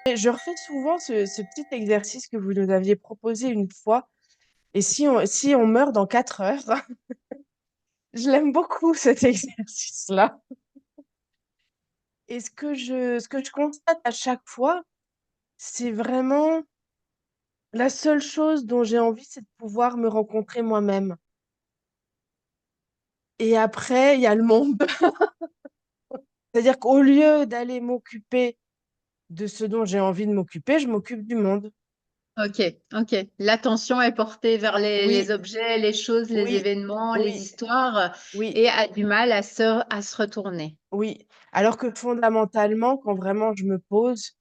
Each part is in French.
Et je refais souvent ce petit exercice que vous nous aviez proposé une fois. Et si on meurt dans 4 heures, je l'aime beaucoup cet exercice-là. Et ce que je constate à chaque fois, c'est vraiment la seule chose dont j'ai envie, c'est de pouvoir me rencontrer moi-même. Et après, il y a le monde. C'est-à-dire qu'au lieu d'aller m'occuper de ce dont j'ai envie de m'occuper, je m'occupe du monde. Ok, ok. L'attention est portée vers les Oui, objets, les choses, les oui, événements, les oui, histoires oui, et a du mal à se retourner. oui. Alors que fondamentalement, quand vraiment je me pose,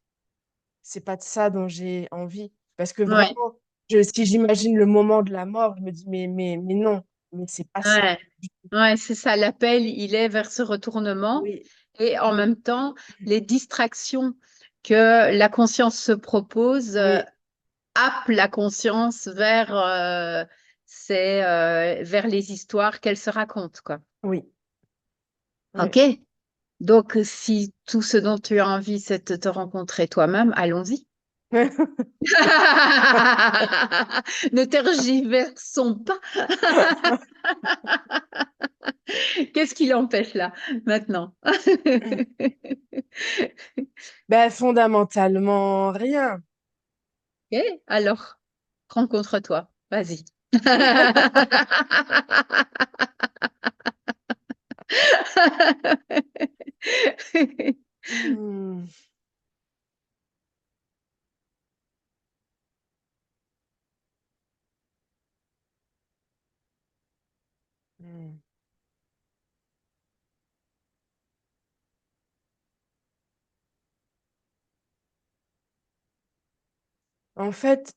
c'est pas de ça dont j'ai envie. Parce que Ouais, vraiment, si j'imagine le moment de la mort, je me dis, mais non, mais c'est pas ça. ouais, ouais, c'est ça. L'appel, il est vers ce retournement Oui, et en oui, même temps, les distractions que la conscience se propose oui, happent la conscience vers les histoires qu'elle se raconte, quoi. oui, oui. Ok? Donc, si tout ce dont tu as envie, c'est de te rencontrer toi-même, allons-y. Ne tergiversons pas. Qu'est-ce qui l'empêche là, maintenant? Ben, fondamentalement, rien. Ok, alors, rencontre-toi. Vas-y. Hmm, hmm. En fait,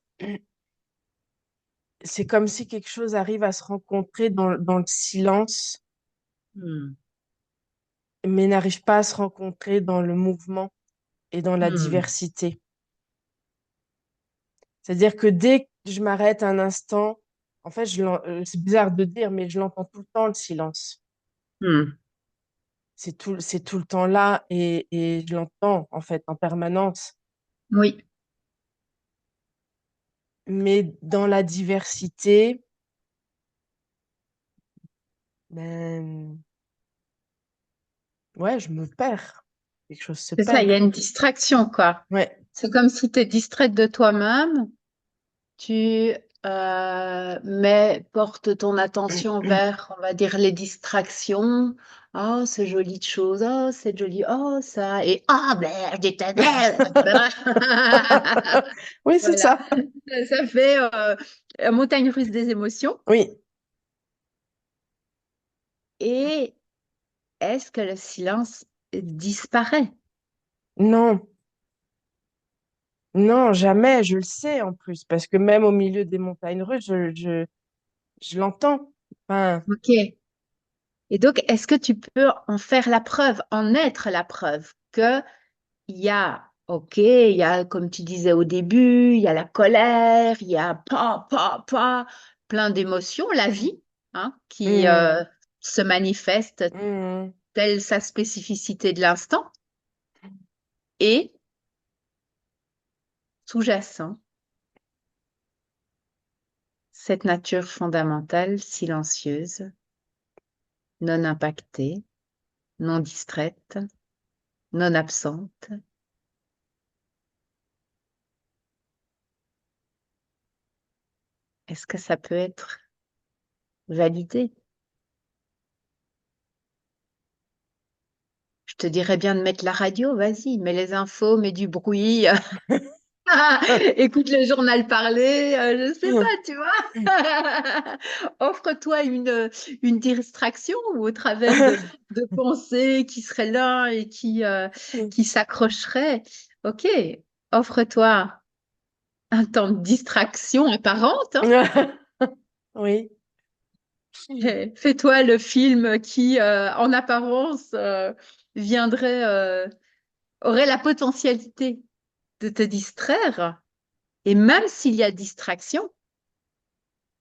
c'est comme si quelque chose arrive à se rencontrer dans le silence, Hmm, mais n'arrive pas à se rencontrer dans le mouvement et dans la hmm, diversité. C'est-à-dire que dès que je m'arrête un instant, en fait, c'est bizarre de dire, mais je l'entends tout le temps, le silence. hmm. C'est tout le temps là et je l'entends, en fait, en permanence. Oui, Mais dans la diversité, ben, ouais, je me perds. Quelque chose se c'est ça, il perd. y a une distraction, quoi. Ouais. C'est comme si tu es distraite de toi-même. Tu portes ton attention vers, on va dire, les distractions. Oh, c'est joli de choses. Oh, c'est joli. Oh, ça. Et oh, merde, des ténèbres. Oui, c'est Voilà. ça. Ça fait la montagne russe des émotions. Oui. Et est-ce que le silence disparaît? Non, non, jamais, je le sais en plus, parce que même au milieu des montagnes russes, je l'entends. Enfin, Ok. Et donc, est-ce que tu peux en faire la preuve, en être la preuve que il y a, ok, il y a, comme tu disais au début, il y a la colère, il y a plein d'émotions, la vie, hein, qui hum, se manifeste hum, telle sa spécificité de l'instant, et sous-jacent, cette nature fondamentale, silencieuse, non impactée, non distraite, non absente. Est-ce que ça peut être validé? Je te dirais bien de mettre la radio, vas-y, mets les infos, mets du bruit. Écoute le journal parler, je sais pas, tu vois. Offre-toi une distraction au travers de pensées qui seraient là et qui s'accrocheraient. Ok, offre-toi un temps de distraction apparente, hein. oui. Fais-toi le film qui, en apparence, viendrait, aurait la potentialité de te distraire. Et même s'il y a distraction,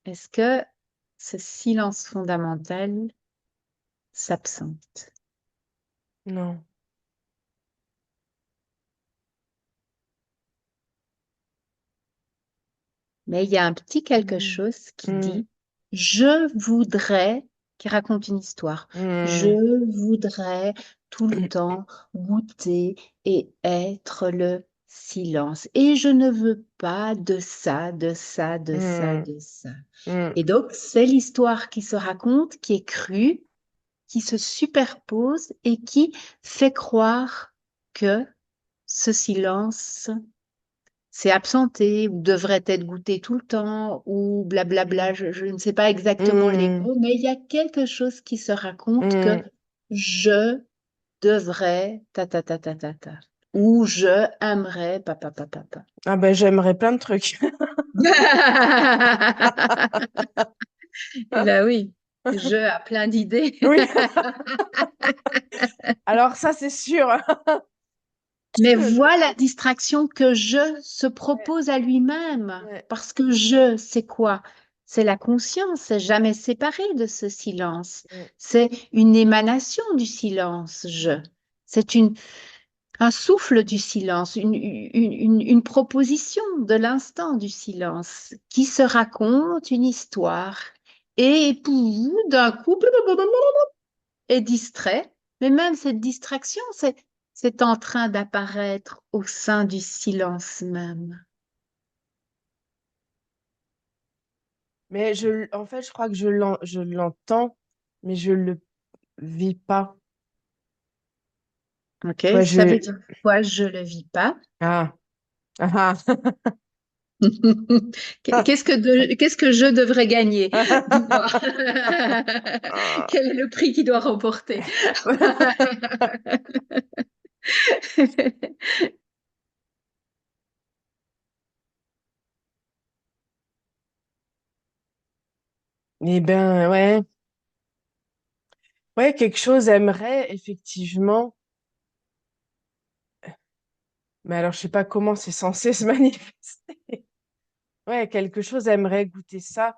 est-ce que ce silence fondamental s'absente? Non. Mais il y a un petit quelque Mm, chose qui mm, dit, je voudrais, qui raconte une histoire. Je mm, voudrais tout le temps goûter et être le silence. Et je ne veux pas de ça, de ça, de ça, mm, de ça. mm. Et donc, c'est l'histoire qui se raconte, qui est crue, qui se superpose et qui fait croire que ce silence s'est absenté ou devrait être goûté tout le temps ou blablabla. Je ne sais pas exactement les Mm, mots, mais il y a quelque chose qui se raconte que mm. je devrais ta ta ta ta ta ta ou je aimerais papa papa papa. Ah ben j'aimerais plein de trucs. Eh ben oui, je a plein d'idées. Oui, alors ça c'est sûr. Mais Que je- voilà la distraction que je se Ouais, propose à lui-même. ouais, Parce que je, c'est quoi? C'est la conscience, c'est jamais séparé de ce silence. mm, C'est une émanation du silence, je. C'est un souffle du silence, une proposition de l'instant du silence qui se raconte une histoire. Et pouf, d'un coup, est distrait. Mais même cette distraction, c'est en train d'apparaître au sein du silence même. mais en fait, je crois que je l'entends, mais je le vis pas. OK? Tu vois, Ça veut dire quoi? Je le vis pas. ah, ah, Qu'est-ce que je devrais gagner? Dis-moi. ah. Quel est le prix qu'il doit remporter? Eh ben, ouais, quelque chose aimerait effectivement, mais alors je sais pas comment c'est censé se manifester. Ouais, quelque chose aimerait goûter ça,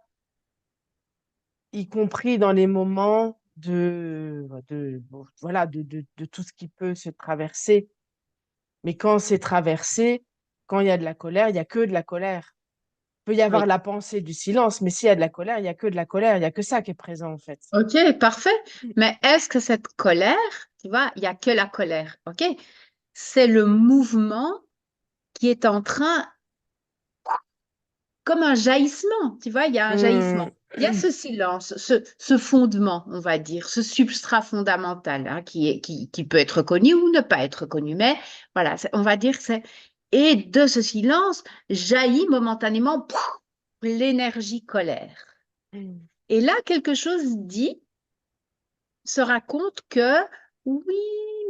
y compris dans les moments bon, voilà, de tout ce qui peut se traverser. Mais quand c'est traversé, quand il y a de la colère, il y a que de la colère. Il peut y avoir Oui. la pensée du silence, mais s'il y a de la colère, il y a que de la colère, il y a que ça qui est présent en fait. OK, parfait. Mais est-ce que cette colère, tu vois, il n'y a que la colère, OK? C'est le mouvement qui est en train, comme un jaillissement, tu vois, il y a un Hmm. jaillissement. Il y a ce silence, ce fondement, on va dire, ce substrat fondamental hein, qui peut être connu ou ne pas être connu. Mais voilà, on va dire que c'est... Et de ce silence jaillit momentanément pouf, l'énergie colère. Hmm. Et là, quelque chose dit, se raconte que oui,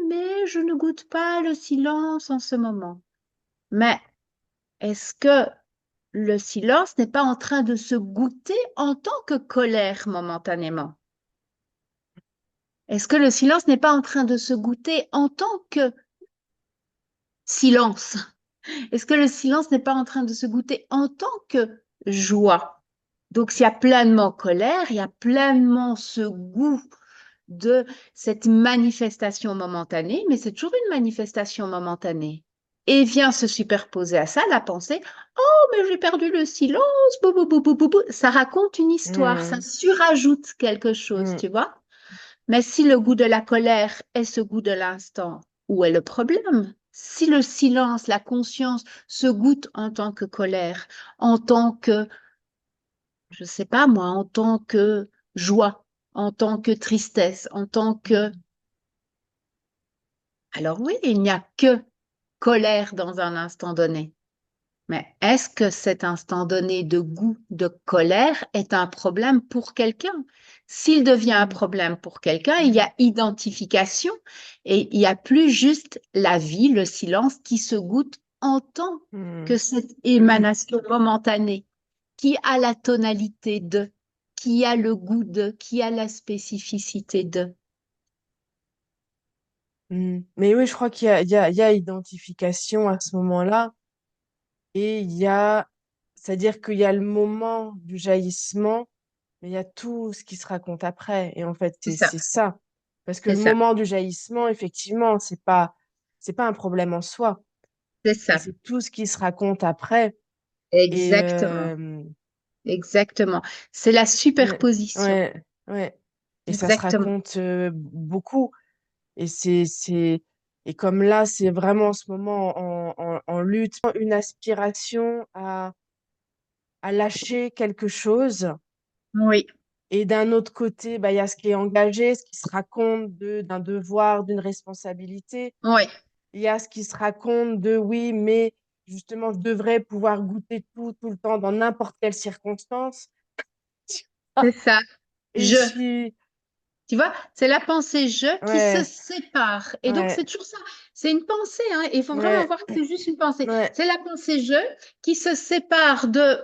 mais je ne goûte pas le silence en ce moment. Mais est-ce que le silence n'est pas en train de se goûter en tant que colère momentanément? Est-ce que le silence n'est pas en train de se goûter en tant que silence? Est-ce que le silence n'est pas en train de se goûter en tant que joie? Donc, s'il y a pleinement colère, il y a pleinement ce goût de cette manifestation momentanée, mais c'est toujours une manifestation momentanée. Et vient se superposer à ça la pensée, oh, mais j'ai perdu le silence, bou, bou, bou, bou, bou, bou. Ça raconte une histoire, ça Hmm. surajoute quelque chose, Hmm. tu vois. Mais si le goût de la colère est ce goût de l'instant, où est le problème? Si le silence, la conscience se goûte en tant que colère, en tant que, je sais pas moi, en tant que joie, en tant que tristesse, en tant que... Alors oui, il n'y a que colère dans un instant donné. Mais est-ce que cet instant donné de goût, de colère est un problème pour quelqu'un? S'il devient un Hmm. problème pour quelqu'un, il y a identification et il n'y a plus juste la vie, le silence qui se goûte en tant Hmm. que cette émanation momentanée qui a la tonalité de, qui a le goût de, qui a la spécificité de. Hmm. Mais oui, je crois qu'il y a identification à ce moment-là et c'est-à-dire qu'il y a le moment du jaillissement, mais il y a tout ce qui se raconte après. Et en fait, C'est ça, c'est ça. Parce que c'est le ça, moment du jaillissement, effectivement, c'est pas un problème en soi, c'est mais ça. c'est tout ce qui se raconte après. Et Exactement. Exactement. C'est la ouais, superposition. ouais, ouais. Et ça se Exactement. raconte beaucoup. Et et comme là, c'est vraiment en ce moment en lutte, une aspiration à lâcher quelque chose. Oui, Et d'un autre côté, bah, il y a ce qui est engagé, ce qui se raconte d'un devoir, d'une responsabilité. oui, Il y a ce qui se raconte de oui, mais justement, je devrais pouvoir goûter tout le temps, dans n'importe quelle circonstance. c'est ça. Et Je. si, Tu vois, c'est la pensée je qui se ouais, sépare. Et donc, c'est ouais, toujours ça. C'est une pensée, hein. Il faut vraiment ouais, voir que c'est juste une pensée. ouais, C'est la pensée je qui se sépare de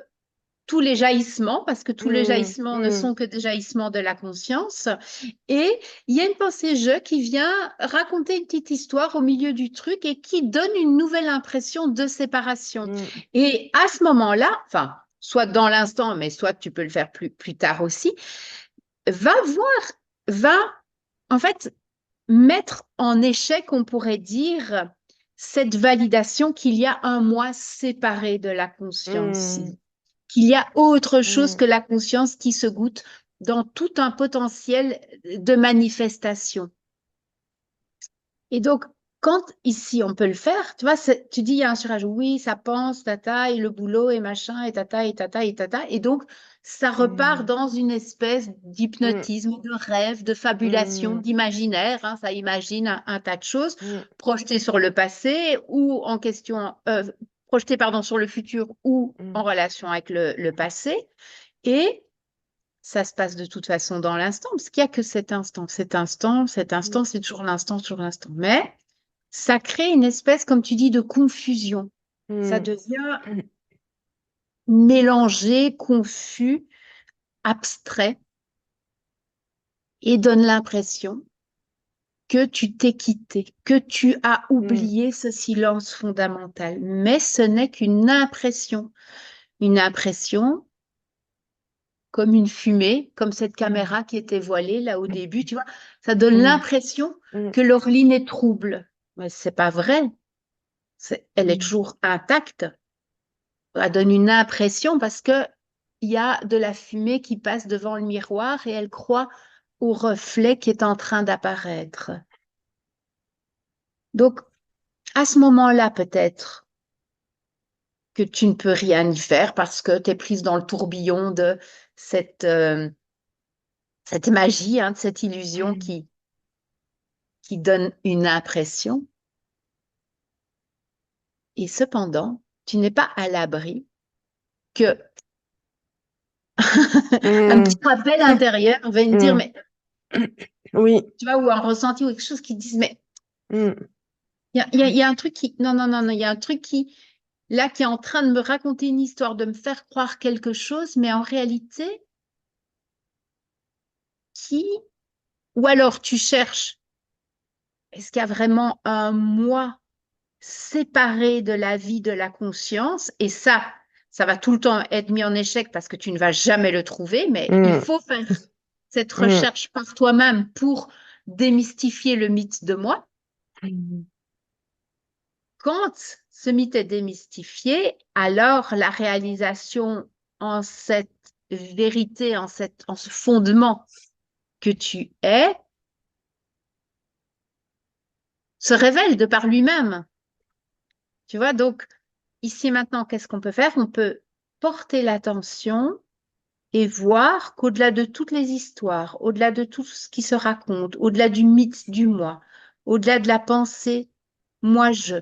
tous les jaillissements, parce que tous les mm, jaillissements ne mm, sont que des jaillissements de la conscience. Et il y a une pensée je qui vient raconter une petite histoire au milieu du truc et qui donne une nouvelle impression de séparation. mm, Et à ce moment-là, enfin, soit dans l'instant, mais soit tu peux le faire plus tard aussi, va voir, va en fait mettre en échec, on pourrait dire, cette validation qu'il y a un moi séparé de la conscience, mm, qu'il y a autre chose mm, que la conscience qui se goûte dans tout un potentiel de manifestation. Et donc, quand ici on peut le faire, tu vois, tu dis il y a un surage, oui, ça pense, tata, et le boulot, et machin, et tata, et tata, et tata. Et donc, ça repart mm, dans une espèce mm, d'hypnotisme, de rêve, de fabulation, mm, d'imaginaire. Hein, ça imagine un tas de choses mm, projetées sur le passé ou en question, projetées, pardon, sur le futur ou en mm, relation avec le passé. Et ça se passe de toute façon dans l'instant, parce qu'il n'y a que cet instant. Cet instant, c'est toujours l'instant, toujours l'instant. Mais ça crée une espèce, comme tu dis, de confusion. Ça mm, devient mm, mélangé, confus, abstrait, et donne l'impression que tu t'es quitté, que tu as mm, oublié ce silence fondamental. Mais ce n'est qu'une impression. Une impression comme une fumée, comme cette mm, caméra qui était voilée là au début, tu vois, ça donne mm, l'impression mm, que l'orline est trouble. Mais c'est pas vrai. Elle est mm, toujours intacte. Elle donne une impression parce que il y a de la fumée qui passe devant le miroir et elle croit au reflet qui est en train d'apparaître. Donc, à ce moment-là, peut-être que tu ne peux rien y faire parce que tu es prise dans le tourbillon de cette, euh, cette magie, hein, de cette illusion mm, qui donne une impression. Et cependant, tu n'es pas à l'abri que un petit mm, rappel intérieur va me dire, mm. mais Oui. tu vois, ou un ressenti ou quelque chose qui dise, mais Mm, il y a un truc qui, non, non, non, non, il y a un truc qui, là, qui est en train de me raconter une histoire, de me faire croire quelque chose, mais en réalité, qui, ou alors tu cherches, est-ce qu'il y a vraiment un moi séparé de la vie, de la conscience? Et ça va tout le temps être mis en échec parce que tu ne vas jamais le trouver, mais il mm, faut faire cette mm, recherche par toi-même pour démystifier le mythe de moi. mm, Quand ce mythe est démystifié, alors la réalisation en cette vérité, en ce fondement que tu es, se révèle de par lui-même. Tu vois, donc ici maintenant, qu'est-ce qu'on peut faire? On peut porter l'attention et voir qu'au-delà de toutes les histoires, au-delà de tout ce qui se raconte, au-delà du mythe du moi, au-delà de la pensée moi-je,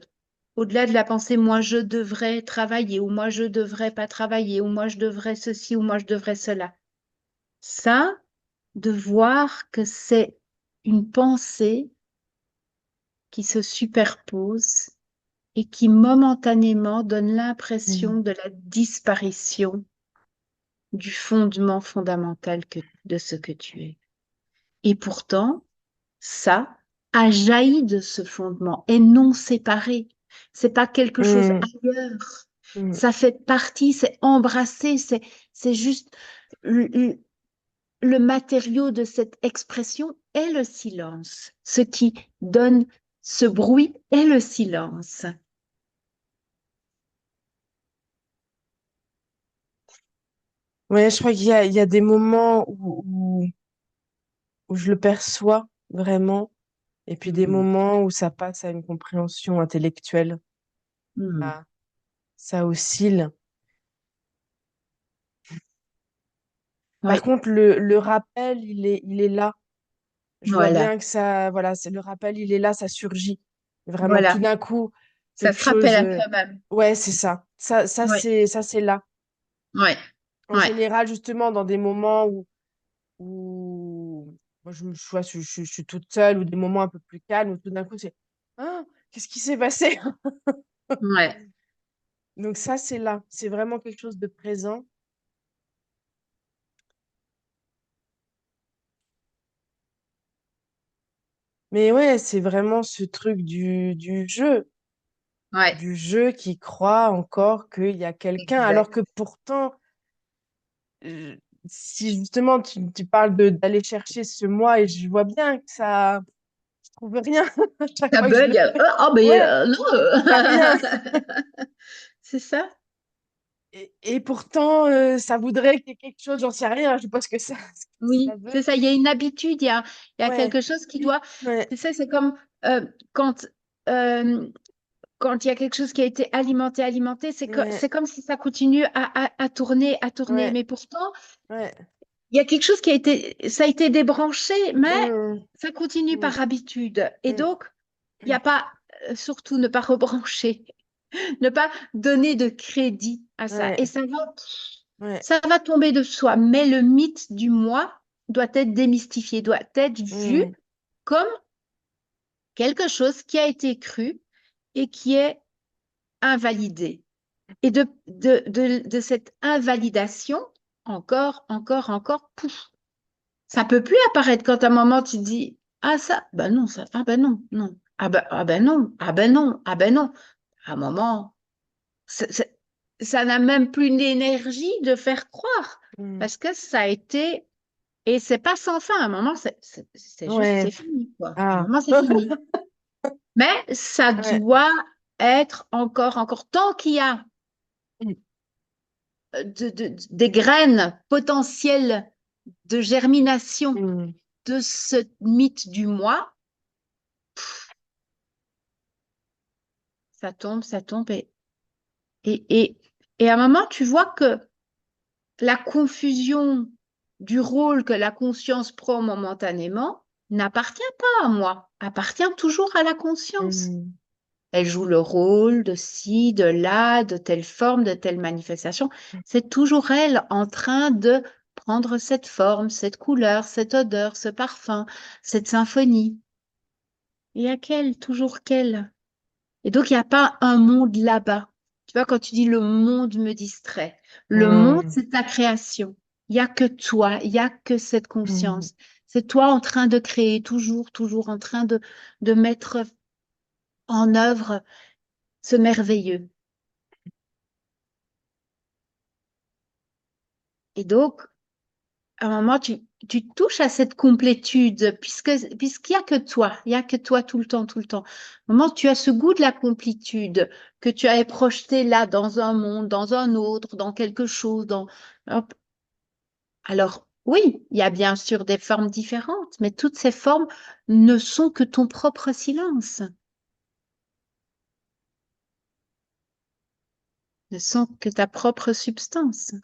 au-delà de la pensée moi je devrais travailler, ou moi je devrais pas travailler, ou moi je devrais ceci, ou moi je devrais cela. Ça, de voir que c'est une pensée qui se superpose et qui momentanément donne mm, l'impression de la disparition du fondement fondamental de ce que tu es. Et pourtant, ça a jailli de ce fondement, est non séparé. C'est pas quelque chose mm, ailleurs. mm, Ça fait partie, c'est embrassé, c'est juste le matériau de cette expression est le silence. Ce qui donne ce bruit est le silence. Ouais, je crois il y a des moments où je le perçois vraiment, et puis des Hmm. moments où ça passe à une compréhension intellectuelle. Hmm. Ça, ça oscille. Par Oui, contre, le rappel, il est là. Je vois voilà, bien que ça, voilà, c'est le rappel, il est là, ça surgit. Vraiment, tout voilà. d'un coup, Ça quelque se rappelle chose. à soi-même. Ouais, c'est ça. Oui, Ça, c'est là. oui, En oui, général, justement, dans des moments où moi, je suis toute seule, ou des moments un peu plus calmes, où tout d'un coup, c'est ah, qu'est-ce qui s'est passé? oui, Donc, ça, c'est là. C'est vraiment quelque chose de présent. Mais ouais, c'est vraiment ce truc oui, du jeu qui croit encore qu'il y a quelqu'un, alors exact. que pourtant, euh, si justement tu parles d'aller chercher ce moi, et je vois bien que ça, je trouve rien à chaque Ça fois que je le bug. fais. Ah, mais Ouais, non. il y a rien. C'est ça? Et pourtant, ça voudrait qu'il y ait quelque chose, j'en sais rien, je sais pas ce que ça Oui, veut. c'est ça. Il y a une habitude, il y a Ouais, quelque chose qui doit. ouais, C'est ça, c'est comme quand euh, quand il y a quelque chose qui a été alimenté, alimenté, ouais, c'est comme si ça continue à tourner, à tourner. ouais, Mais pourtant, ouais. il y a quelque chose qui a été, ça a été débranché, mais Mmh, ça continue mmh, par habitude. Et mmh, donc, il n'y a pas, surtout ne pas rebrancher, ne pas donner de crédit à ça. Et ouais, ouais. ça va tomber de soi. Mais le mythe du moi doit être démystifié, doit être vu Mmh, comme quelque chose qui a été cru et qui est invalidé. Et de cette invalidation, encore, pouf, ça peut plus apparaître quand à un moment tu dis, ah ça, ben non, ça, ah ben non, non, ah ben non, ah ben non, ah ben non. À un moment, ça n'a même plus l'énergie de faire croire mmh. parce que ça a été, et c'est pas sans fin, à un moment, c'est juste, Ouais. c'est fini, quoi. À un Ah. moment, c'est fini. Mais ça Ouais. doit être encore, tant qu'il y a Mmh, des graines potentielles de germination mmh, de ce mythe du moi, ça tombe, et, et, et à un moment, tu vois que la confusion du rôle que la conscience prend momentanément n'appartient pas à moi, appartient toujours à la conscience. mmh, Elle joue le rôle de ci, de là, de telle forme, de telle manifestation. C'est toujours elle en train de prendre cette forme, cette couleur, cette odeur, ce parfum, cette symphonie. Il y a qu'elle, toujours qu'elle. Et donc, il n'y a pas un monde là-bas. Tu vois, quand tu dis le monde me distrait, le monde, mmh, c'est ta création. Il n'y a que toi, il n'y a que cette mmh. conscience. C'est toi en train de créer, toujours en train de mettre en œuvre ce merveilleux. Et donc, à un moment, tu touches à cette complétude, puisqu'il n'y a que toi, il n'y a que toi tout le temps, tout le temps. À un moment, tu as ce goût de la complétude que tu avais projeté là, dans un monde, dans un autre, dans quelque chose. Hop. Alors, oui, il y a bien sûr des formes différentes, mais toutes ces formes ne sont que ton propre silence, ne sont que ta propre substance.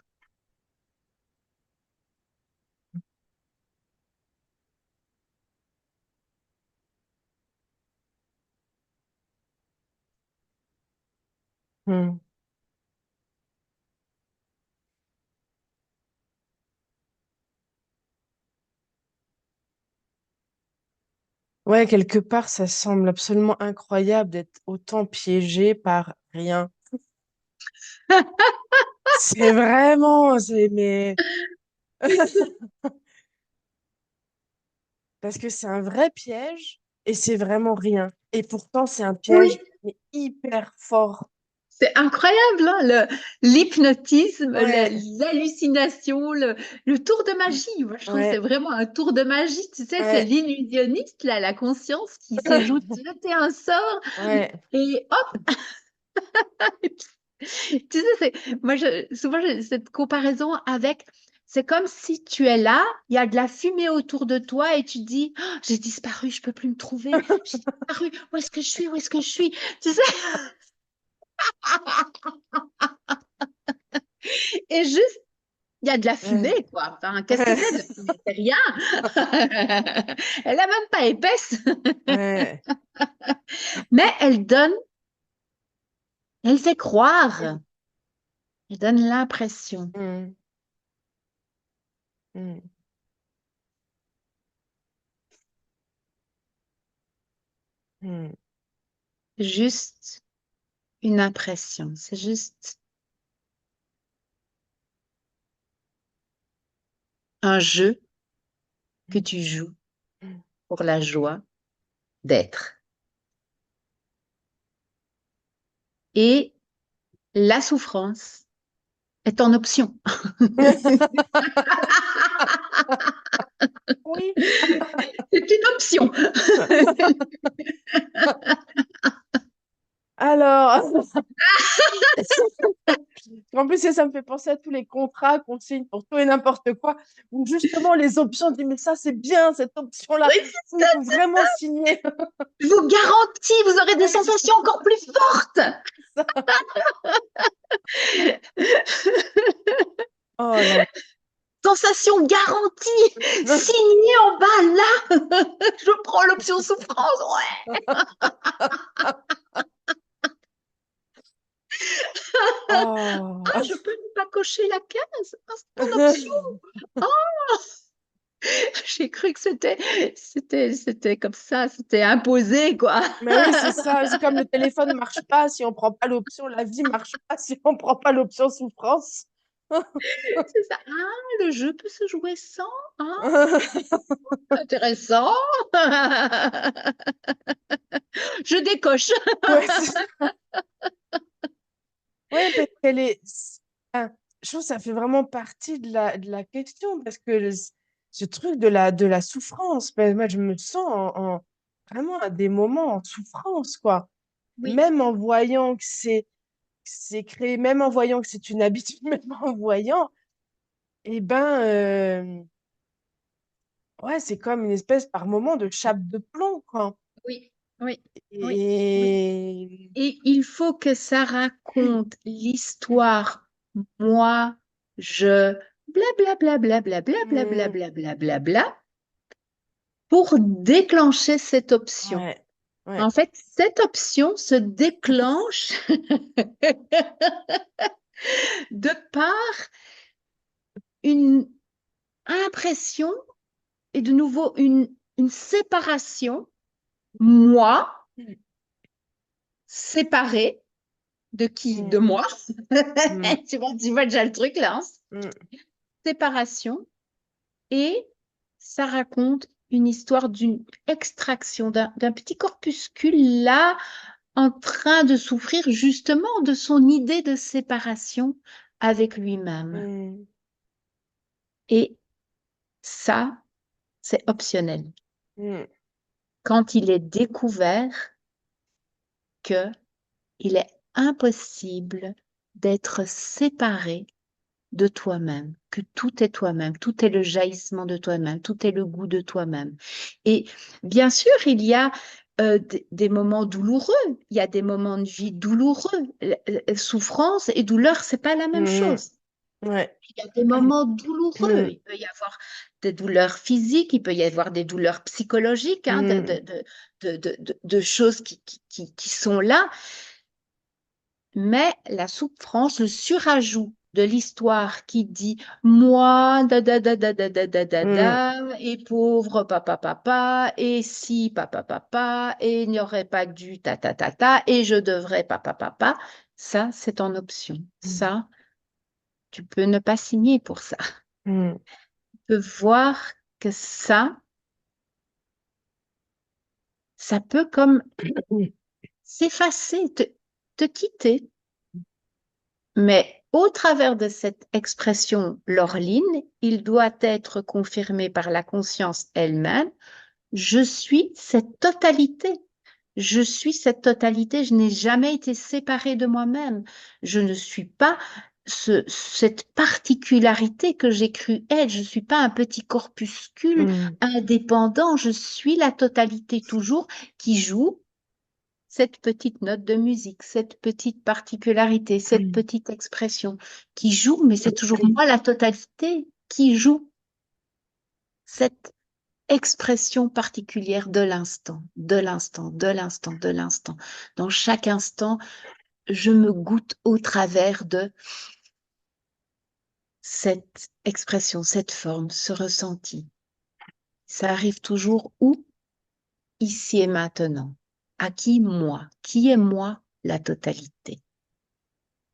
Mmh. Ouais, quelque part, ça semble absolument incroyable d'être autant piégé par rien. C'est vraiment, c'est, mais, parce que c'est un vrai piège et c'est vraiment rien. Et pourtant, c'est un Oui, piège mais hyper fort. c'est incroyable, hein, l'hypnotisme, Ouais, l'hallucination, le tour de magie. Moi, je trouve que c'est ouais, vraiment un tour de magie. Tu sais, c'est ouais, l'illusionniste, là, la conscience qui se joue jeter un sort ouais. et hop, Tu sais, moi, souvent, j'ai cette comparaison avec, c'est comme si tu es là, il y a de la fumée autour de toi et tu dis, oh, j'ai disparu, je peux plus me trouver, j'ai disparu, où est-ce que je suis, où est-ce que je suis? Tu sais, et juste, il y a de la Ouais, fumée, quoi. Enfin, qu'est-ce que c'est de la fumée? C'est rien. Elle n'est même pas épaisse, ouais, mais elle fait croire, elle donne l'impression. mm, mm, mm, Juste une impression, c'est juste un jeu que tu joues mm. pour la joie d'être. Et la souffrance est en option. Oui. C'est une option. Alors, en plus, ça me fait penser à tous les contrats qu'on signe pour tout et n'importe quoi, où justement les options, on dit, mais ça, c'est bien, cette option-là, Oui, il faut vraiment signer. je vous garantis, vous aurez des sensations encore plus fortes. Oh là Sensation garantie, là. signée en bas là. Je prends l'option souffrance. Ouais. Oh. Ah, je peux ne pas cocher la case. Ah, c'est mon option. Oh, j'ai cru que c'était comme ça, c'était imposé, quoi. Mais oui, c'est ça. C'est comme le téléphone ne marche pas si on prend pas l'option, la vie marche pas si on prend pas l'option souffrance. C'est ça. Ah, le jeu peut se jouer sans. Ah, intéressant. Je décoche. Ouais, ouais, parce qu'elle est. Enfin, je trouve que ça fait vraiment partie de la question parce que ce truc de la souffrance, ben, moi, je me sens vraiment à des moments en souffrance, quoi. Oui, Même en voyant que c'est créé, même en voyant que c'est une habitude, même en voyant, eh ben, ouais, c'est comme une espèce par moment de chape de plomb, quoi. oui, oui, oui, oui. Et Et il faut que ça raconte l'histoire. Moi, je blablabla, blablabla, Hmm, blablabla, blablabla, pour déclencher cette option. ouais, ouais. En fait, cette option se déclenche de par une impression et de nouveau une séparation, moi, séparée de qui? De Hmm, moi. hmm, Tu vois déjà le truc là, hein. hmm, Séparation et ça raconte une histoire d'une extraction d'un petit corpuscule là en train de souffrir justement de son idée de séparation avec lui-même. hmm, Et ça, c'est optionnel. hmm, Quand il est découvert que il est impossible d'être séparé de toi-même, que tout est toi-même, tout est le jaillissement de toi-même, tout est le goût de toi-même. Et bien sûr, il y a des moments douloureux, il y a des moments de vie douloureux. Souffrance et douleur, c'est pas la même hmm, chose. ouais. Il y a des moments douloureux. Hmm, Il peut y avoir des douleurs physiques, il peut y avoir des douleurs psychologiques, hein, hmm, de choses qui sont là. Mais la souffrance, le surajout de l'histoire qui dit moi, hmm, et pauvre papa, papa, et si papa, papa, et il n'y aurait pas dû ta, et je devrais papa, papa, ça, c'est en option. hmm, Ça, tu peux ne pas signer pour ça. hmm, Tu peux voir que ça peut comme s'effacer, te quitter. Mais au travers de cette expression Laureline, il doit être confirmé par la conscience elle-même, je suis cette totalité. Je suis cette totalité, je n'ai jamais été séparée de moi-même. Je ne suis pas cette particularité que j'ai cru être. Je ne suis pas un petit corpuscule Mm, indépendant. Je suis la totalité toujours qui joue cette petite note de musique, cette petite particularité, cette mm, petite expression qui joue, mais c'est toujours moi la totalité qui joue cette expression particulière de l'instant, de l'instant, de l'instant, de l'instant. Dans chaque instant, je me goûte au travers de cette expression, cette forme, ce ressenti. Ça arrive toujours où? Ici et maintenant. À qui? Moi. Qui est moi? La totalité.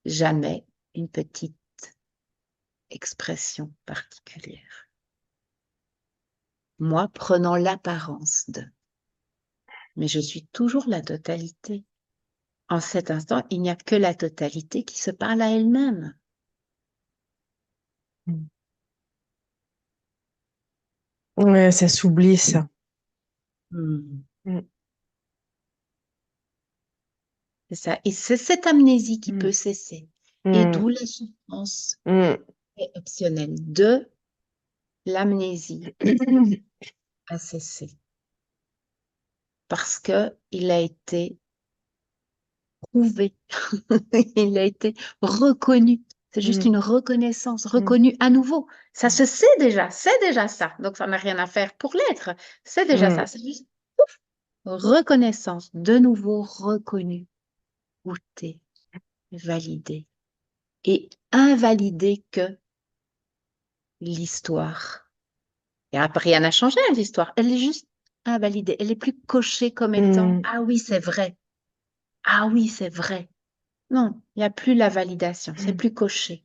Jamais une petite expression particulière. Moi prenant l'apparence de. Mais je suis toujours la totalité. En cet instant, il n'y a que la totalité qui se parle à elle-même. mm. Ouais, ça s'oublie, ça. Hmm. Mm, C'est ça. Et c'est cette amnésie qui mm, peut cesser. Et mm, d'où la souffrance mm. est optionnelle de l'amnésie à cesser. Parce que il a été prouvé, il a été reconnu. C'est juste Mm, une reconnaissance, mm, reconnue à nouveau. Ça se sait déjà, c'est déjà ça. Donc ça n'a rien à faire pour l'être. C'est déjà ça. mm, C'est juste reconnaissance, de nouveau reconnu, goûté, validé. Et invalidé que l'histoire. Et après, rien n'a changé à l'histoire. Elle est juste invalidée. Elle est plus cochée comme étant, mm, ah oui, c'est vrai. Ah oui, c'est vrai. Non, il n'y a plus la validation. C'est mm, plus coché.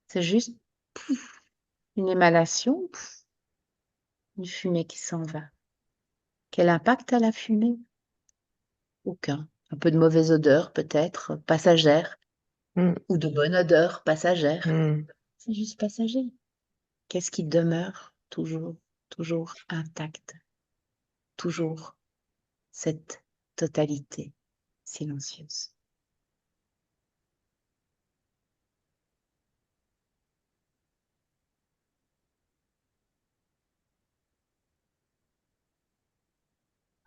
C'est juste une émanation, une fumée qui s'en va. Quel impact a la fumée? Aucun. Un peu de mauvaise odeur, peut-être, passagère, mm, ou de bonne odeur, passagère. mm. C'est juste passager. Qu'est-ce qui demeure toujours, toujours intact, toujours cette totalité silencieuse.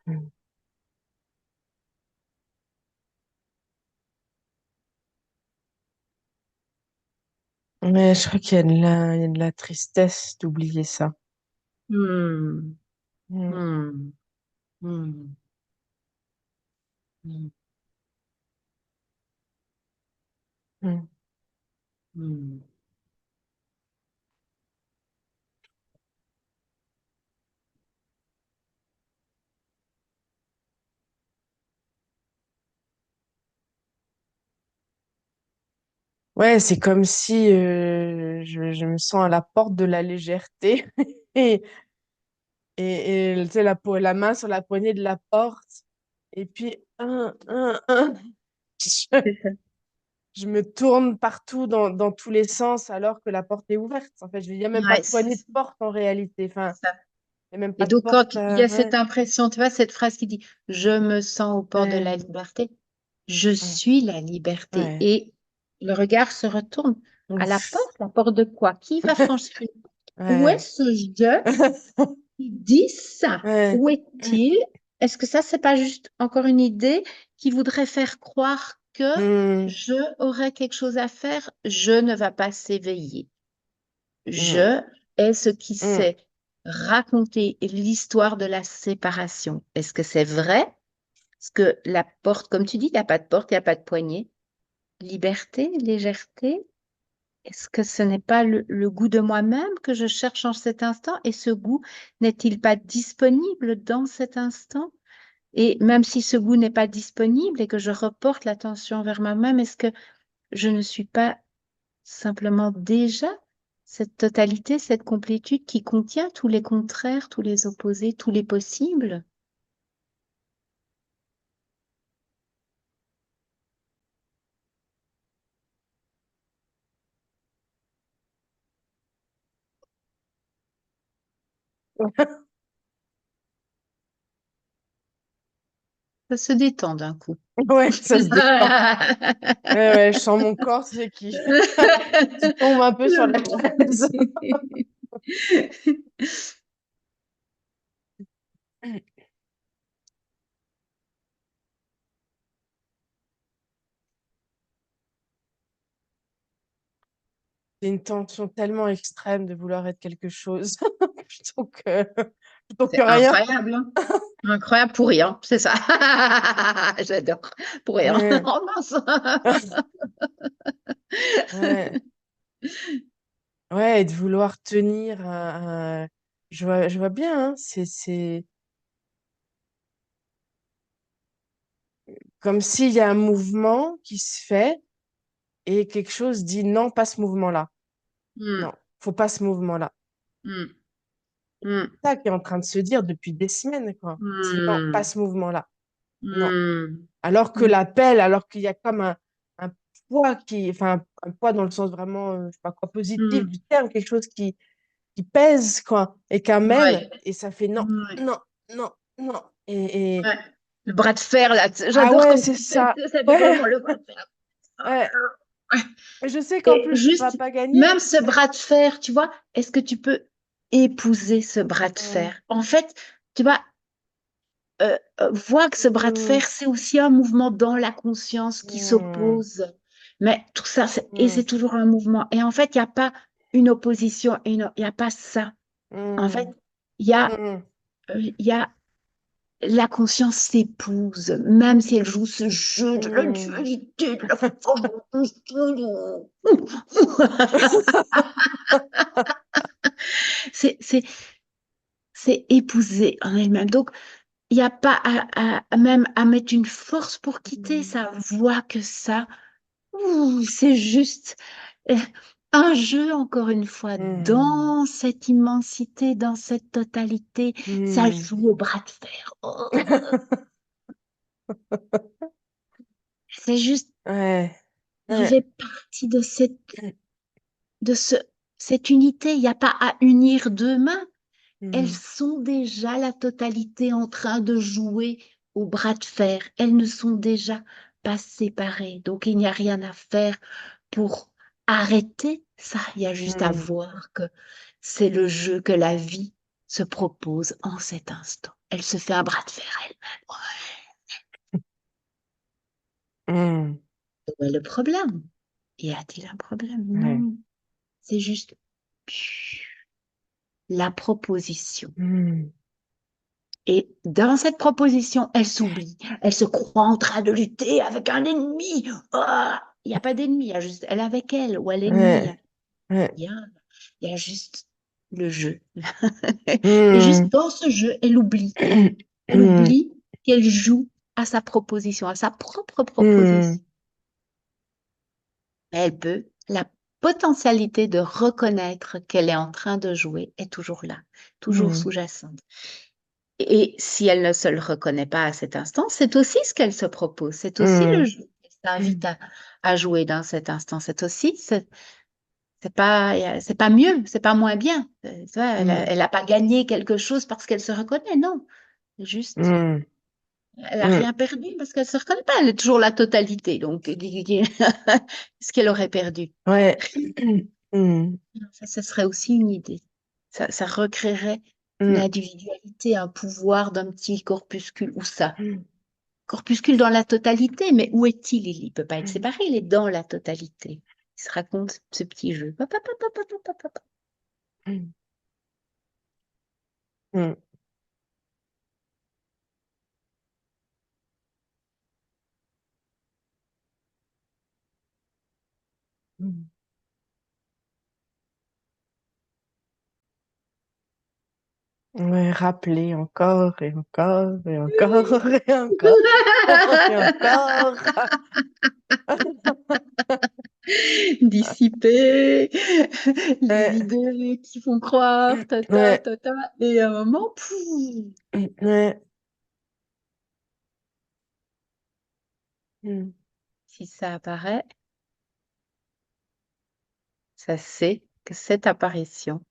Mm. Ouais, je crois qu'il y a il y a de la tristesse d'oublier ça. Hmm, Mm, hmm, hmm, hmm, mm. hmm. Ouais, c'est comme si je me sens à la porte de la légèreté et, tu sais, la main sur la poignée de la porte et puis je, C'est ça. je me tourne partout dans tous les sens alors que la porte est ouverte. En fait, il n'y a même pas Ouais, de poignée de porte en réalité. Enfin, c'est ça. il n'y a même Et pas de donc, porte. quand il y a cette Ouais, impression, tu vois, cette phrase qui dit, je me sens au port de la ouais, liberté, je ouais, suis la liberté. ouais. Et le regard se retourne à Ouf, la porte de quoi? Qui va franchir une porte? Où est ouais. ce je qui dit ça? Ouais. Où est-il? Est-ce que ça, c'est pas juste encore une idée qui voudrait faire croire que Mm, je aurais quelque chose à faire, je ne vais pas s'éveiller. mm, Je est ce qui mm, sait raconter l'histoire de la séparation. Est-ce que c'est vrai? Est-ce que la porte, comme tu dis, il n'y a pas de porte, il n'y a pas de poignée. Liberté, légèreté, est-ce que ce n'est pas le goût de moi-même que je cherche en cet instant? Et ce goût n'est-il pas disponible dans cet instant? Et même si ce goût n'est pas disponible et que je reporte l'attention vers moi-même, est-ce que je ne suis pas simplement déjà cette totalité, cette complétude qui contient tous les contraires, tous les opposés, tous les possibles? Ça se détend d'un coup. Ouais, ça se détend. Ouais, ouais, je sens mon corps, c'est qui tombe un peu sur la chaise. C'est une tension tellement extrême de vouloir être quelque chose plutôt que, plutôt que C'est rien. incroyable, hein. Incroyable pour rien, c'est ça. J'adore. Pour rien. Ouais, Oh mince. ouais, ouais, et de vouloir tenir je vois bien, hein, c'est comme s'il y a un mouvement qui se fait et quelque chose dit non, pas ce mouvement-là. Hmm, Non, faut pas ce mouvement-là. hmm, hmm, C'est ça qui est en train de se dire depuis des semaines, quoi. C'est non, pas hmm, ce mouvement-là. Non. hmm, Alors que hmm, l'appel, alors qu'il y a comme un poids enfin, un poids dans le sens vraiment, je sais pas quoi, positif hmm. du terme, quelque chose qui pèse, quoi, et qu'amène, Ouais, et ça fait non, ouais, non, non, non. Et ouais. Le bras de fer, là, ah j'adore ouais, comme c'est tu fais, ça. ça fait Ouais, vraiment le bras de fer. ouais. Mais je sais qu'en Et plus, tu vas juste, pas gagner. même ce bras de fer, tu vois, est-ce que tu peux épouser ce bras de Mm, fer? En fait, tu vois, vois que ce bras de mm, fer, c'est aussi un mouvement dans la conscience qui mm, s'oppose. Mais tout ça, et mm, c'est toujours un mouvement. Et en fait, il n'y a pas une opposition, il n'y a pas ça. En fait, mm, il y a, mm, il y a la conscience s'épouse, même si elle joue ce jeu de la mm. dualité, de la force. C'est, c'est, c'est épouser en elle-même. Donc, il n'y a pas même à mettre une force pour quitter. Ça voit que ça. Ouh, c'est juste euh, un jeu, encore une fois, Mm, dans cette immensité, dans cette totalité. Ça mm. joue au bras de fer. Oh, c'est juste, Ouais, je ouais. fais partie de cette unité. Il n'y a pas à unir deux mains. Elles Mm, sont déjà la totalité en train de jouer au bras de fer. Elles ne sont déjà pas séparées. Donc, il n'y a rien à faire pour arrêter ça. Il y a juste à mm, voir que c'est le jeu que la vie se propose en cet instant. Elle se fait un bras de fer elle-même. mm. Où est le problème? Y a-t-il un problème? Ouais. Non. C'est juste la proposition. Mm, Et dans cette proposition, elle s'oublie. Elle se croit en train de lutter avec un ennemi. Ah, il n'y a pas d'ennemi, il y a juste elle avec elle ou elle l'ennemi. ouais, ouais. Il y a juste le jeu. Et juste Mm, dans ce jeu, elle oublie. Elle mm, oublie qu'elle joue à sa proposition, à sa propre mm, proposition. Elle peut, la potentialité de reconnaître qu'elle est en train de jouer est toujours là, toujours mm, sous-jacente. Et si elle ne se le reconnaît pas à cet instant, c'est aussi ce qu'elle se propose, c'est aussi le mm, jeu qu'elle s'invite à jouer dans cet instant. C'est pas mieux, c'est pas moins bien. Tu vois, mm, elle a pas gagné quelque chose parce qu'elle se reconnaît, non. C'est juste, mm, elle a mm, rien perdu parce qu'elle se reconnaît pas. Elle est toujours la totalité. Donc, ce qu'elle aurait perdu. ouais. Mm, Ça serait aussi une idée. Ça recréerait une mm, individualité, un pouvoir d'un petit corpuscule. Où ça? mm, Corpuscule dans la totalité, mais où est-il? Il ne peut pas être mm, séparé, il est dans la totalité. Il se raconte ce petit jeu. Hop, hop, hop, hop, hop, hop, hop. mm, mm, mm. Ouais, rappeler encore et encore et encore et encore et encore. Dissiper les Ouais, idées qui font croire, ouais, et à un moment, pouf, ouais. Mm, si ça apparaît, ça sait que cette apparition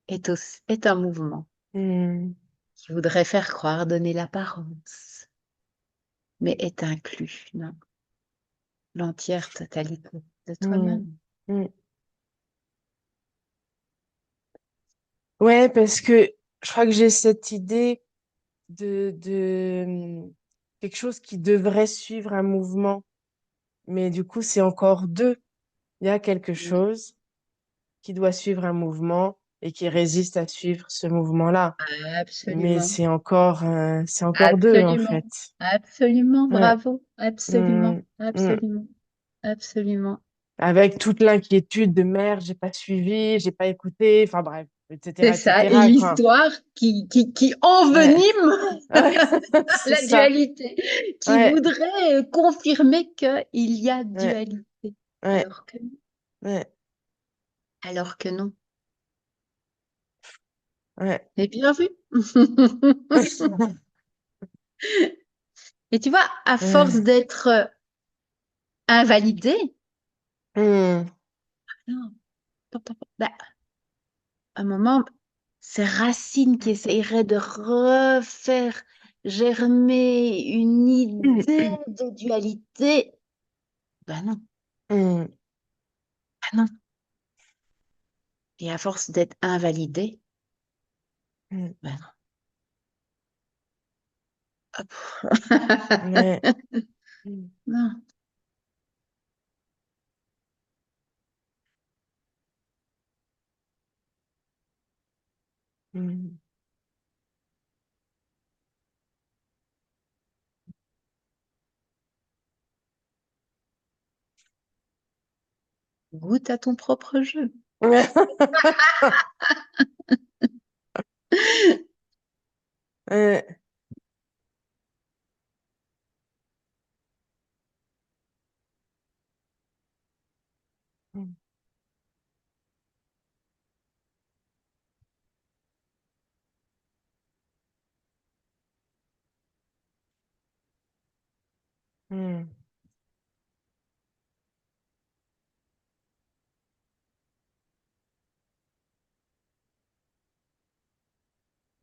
est un mouvement mm, qui voudrait faire croire, donner l'apparence. mais est inclus, non, l'entière totalité de toi-même. Mm. Mm. Ouais, parce que je crois que j'ai cette idée de quelque chose qui devrait suivre un mouvement. Mais du coup, c'est encore deux. Il y a quelque Mm. chose qui doit suivre un mouvement et qui résiste à suivre ce mouvement-là. Mais Absolument, c'est encore deux, en absolument, fait. absolument, Ouais. bravo, absolument, Mm. Mm. absolument, absolument. Avec toute l'inquiétude de merde, j'ai pas suivi, j'ai pas écouté, enfin bref, C'est etc., ça, et etc., quoi. l'histoire qui Ouais. envenime Ouais. C'est la ça. dualité, qui Ouais. voudrait confirmer qu'il y a Ouais. dualité, Ouais. Ouais. alors que non. Ouais. Et bien vu. Et tu vois, à force Ouais. d'être invalidé, Mm. non, bah, à un moment, ces racines qui essaieraient de refaire germer une idée de dualité, ben non, Mm. ben non. Et à force d'être invalidé, Mm. ben non. Hop. Ouais. Mm. Non. Mm. Goûte à ton propre jeu. Ouais. Mm. Mm.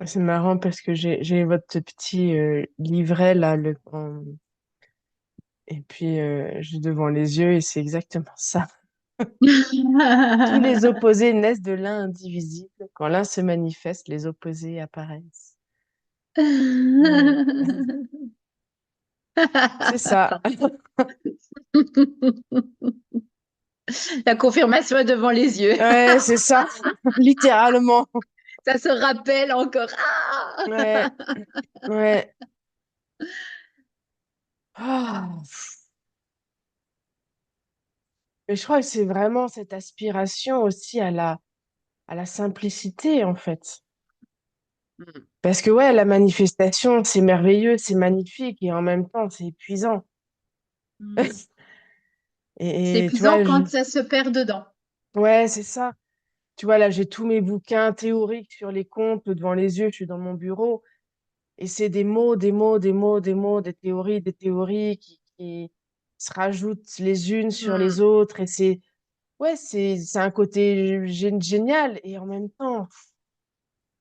C'est marrant parce que j'ai votre petit livret là et puis j'ai devant les yeux et c'est exactement ça. Tous les opposés naissent de l'un indivisible. Quand l'un se manifeste, les opposés apparaissent. Ouais. C'est ça. La confirmation est devant les yeux. Ouais, c'est ça. Littéralement. Ça se rappelle encore. Ouais, ouais. Ah. Mais je crois que c'est vraiment cette aspiration aussi à la simplicité, en fait. Parce que ouais, la manifestation, c'est merveilleux, c'est magnifique et en même temps, c'est épuisant. C'est Et tu épuisant vois, quand ça se perd dedans. ouais, c'est ça. Tu vois, là, j'ai tous mes bouquins théoriques sur les comptes devant les yeux, je suis dans mon bureau. Et c'est des mots, des mots, des mots, des mots, des théories qui se rajoutent les unes sur les Mm, autres. Et ouais, c'est un côté génial. Et en même temps,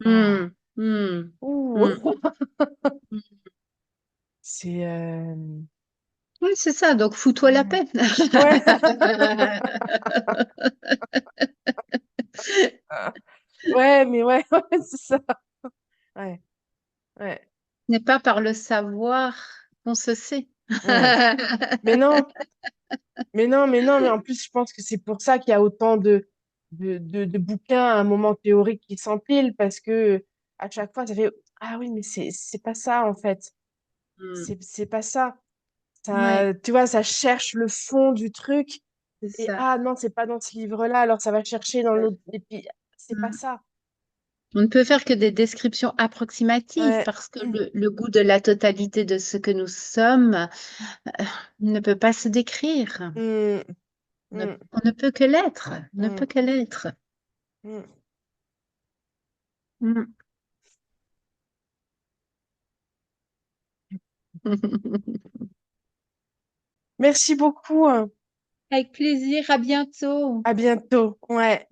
ah, mm, mm, ouh, mm, mm. c'est, Oui, c'est ça, donc fous-toi la paix. ouais, ouais, mais ouais, ouais, c'est ça. Ouais, ouais, Ce n'est pas par le savoir qu'on se sait. ouais. Mais non, mais non, mais non, mais en plus, je pense que c'est pour ça qu'il y a autant de bouquins à un moment théorique qui s'empilent parce que à chaque fois, ça fait, ah oui, mais c'est pas ça, en fait. Mm. C'est pas ça. Oui, Ça, tu vois, ça cherche le fond du truc c'est et ça. ah non, c'est pas dans ce livre-là, alors ça va chercher dans l'autre, et puis c'est pas Mm. ça. On ne peut faire que des descriptions approximatives Ouais. parce que le goût de la totalité de ce que nous sommes ne peut pas se décrire. Mm, On ne, mm, on ne peut que l'être, on ne peut mm, que l'être. mm. Mm. Merci beaucoup, hein. Avec plaisir, à bientôt. À bientôt. Ouais.